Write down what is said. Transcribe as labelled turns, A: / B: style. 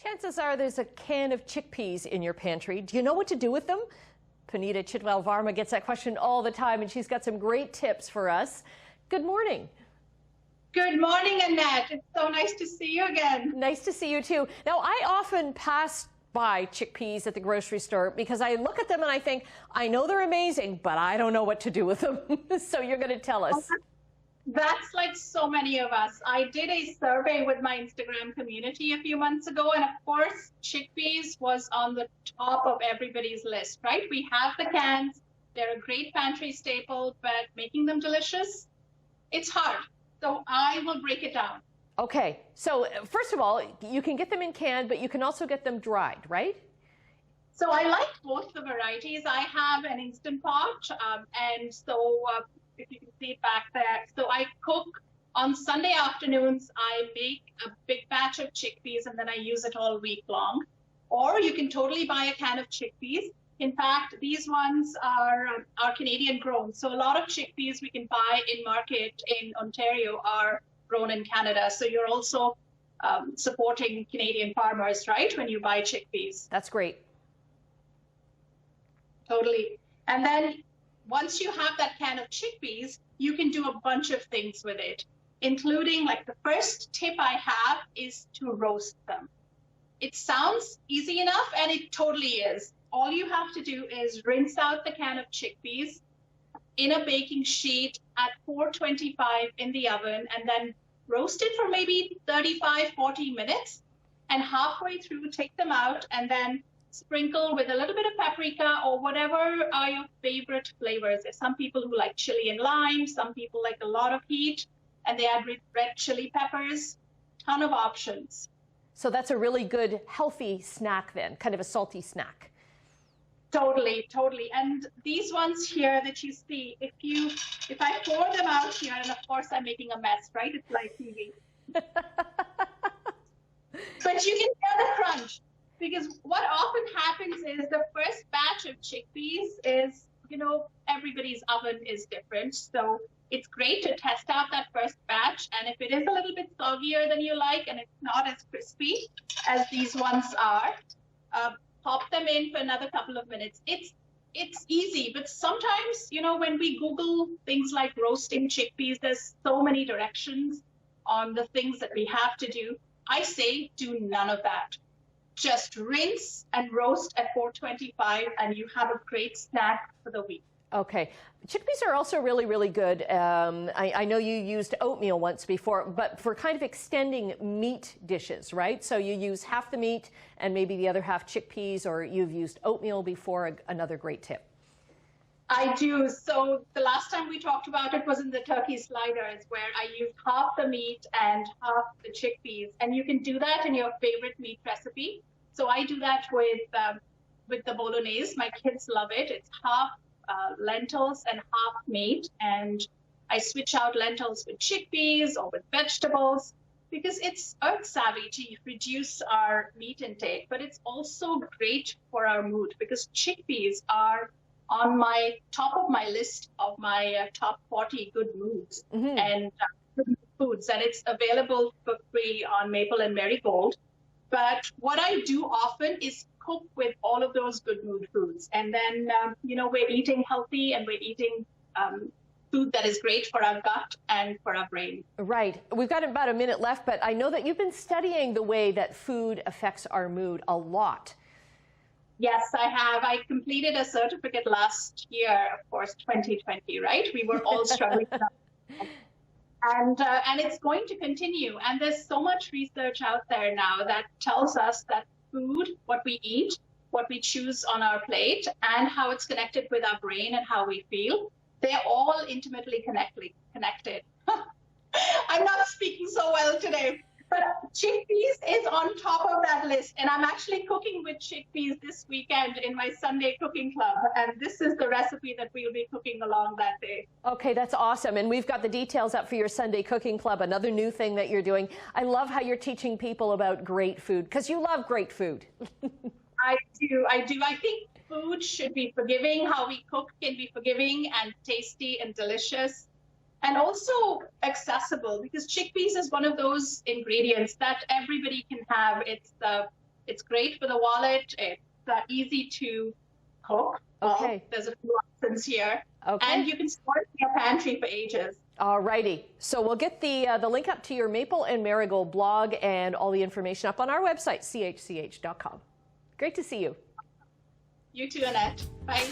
A: Chances are there's a can of chickpeas in your pantry. Do you know what to do with them? Puneeta Varma gets that question all the time, and she's got some great tips for us. Good morning.
B: Good morning, Annette. It's so nice to see you again.
A: Nice to see you too. Now, I often pass by chickpeas at the grocery store because I look at them and I think, I know they're amazing, but I don't know what to do with them. So you're going to tell us.
B: That's like so many of us. I did a survey with my Instagram community a few months ago, and of course, chickpeas was on the top of everybody's list, right? We have the cans. They're a great pantry staple, but making them delicious, it's hard. So I will break it down.
A: Okay, so first of all, you can get them in canned, but you can also get them dried, right?
B: So I like both the varieties. I have an Instant Pot, and so if you can see it back there. So I cook on Sunday afternoons. I make a big batch of chickpeas, and then I use it all week long. Or you can totally buy a can of chickpeas. In fact, these ones are Canadian grown. So a lot of chickpeas we can buy in market in Ontario are grown in Canada. So you're also supporting Canadian farmers, right, when you buy chickpeas.
A: That's great.
B: Totally. And then once you have that can of chickpeas, you can do a bunch of things with it, including, like, the first tip I have is to roast them. It sounds easy enough, and it totally is. All you have to do is rinse out the can of chickpeas in a baking sheet at 425 in the oven, and then roast it for maybe 35, 40 minutes. And halfway through, take them out and then sprinkle with a little bit of paprika or whatever are your favorite flavors. There's some people who like chili and lime, some people like a lot of heat, and they add red chili peppers. Ton of options.
A: So that's a really good, healthy snack then, kind of a salty snack.
B: Totally, totally. And these ones here that you see, if I pour them out here, and of course I'm making a mess, right? It's like TV. But you can hear the crunch, because what often happens is the first batch of chickpeas is, everybody's oven is different. So it's great to test out that first batch. And if it is a little bit soggier than you like, and it's not as crispy as these ones are, pop them in for another couple of minutes. It's easy, but sometimes, when we Google things like roasting chickpeas, there's so many directions on the things that we have to do. I say do none of that. Just rinse and roast at 425, and you have a great snack for the week.
A: Okay. Chickpeas are also really, really good. I know you used oatmeal once before, but for kind of extending meat dishes, right? So you use half the meat and maybe the other half chickpeas, or you've used oatmeal before, another great tip.
B: I do. So the last time we talked about it was in the turkey sliders, where I used half the meat and half the chickpeas. And you can do that in your favorite meat recipe. So I do that with the bolognese. My kids love it. It's half lentils and half meat, and I switch out lentils with chickpeas or with vegetables, because it's earth savvy to reduce our meat intake, but it's also great for our mood, because chickpeas are on my top of my list of my top 40 good moods and good foods, and it's available for free on Maple and Marigold. But what I do often is cook with all of those good mood foods. And then, we're eating healthy, and we're eating food that is great for our gut and for our brain.
A: Right. We've got about a minute left, but I know that you've been studying the way that food affects our mood a lot.
B: Yes, I have. I completed a certificate last year, of course, 2020, right? We were all struggling. And it's going to continue. And there's so much research out there now that tells us that food, what we eat, what we choose on our plate, and how it's connected with our brain and how we feel, they're all intimately connected. I'm not speaking so well today, but chickpeas is on top of that list. And I'm actually cooking with chickpeas this weekend in my Sunday cooking club. And this is the recipe that we'll be cooking along that day.
A: Okay, that's awesome. And we've got the details up for your Sunday cooking club, another new thing that you're doing. I love how you're teaching people about great food, because you love great food.
B: I do. I think food should be forgiving. How we cook can be forgiving and tasty and delicious. And also accessible, because chickpeas is one of those ingredients that everybody can have. It's It's great for the wallet. It's easy to cook.
A: Okay.
B: There's a few options here.
A: Okay.
B: And you can store it in your pantry for ages.
A: All righty. So we'll get the link up to your maple and marigold blog and all the information up on our website, chch.com. Great to see you.
B: You too, Annette. Bye.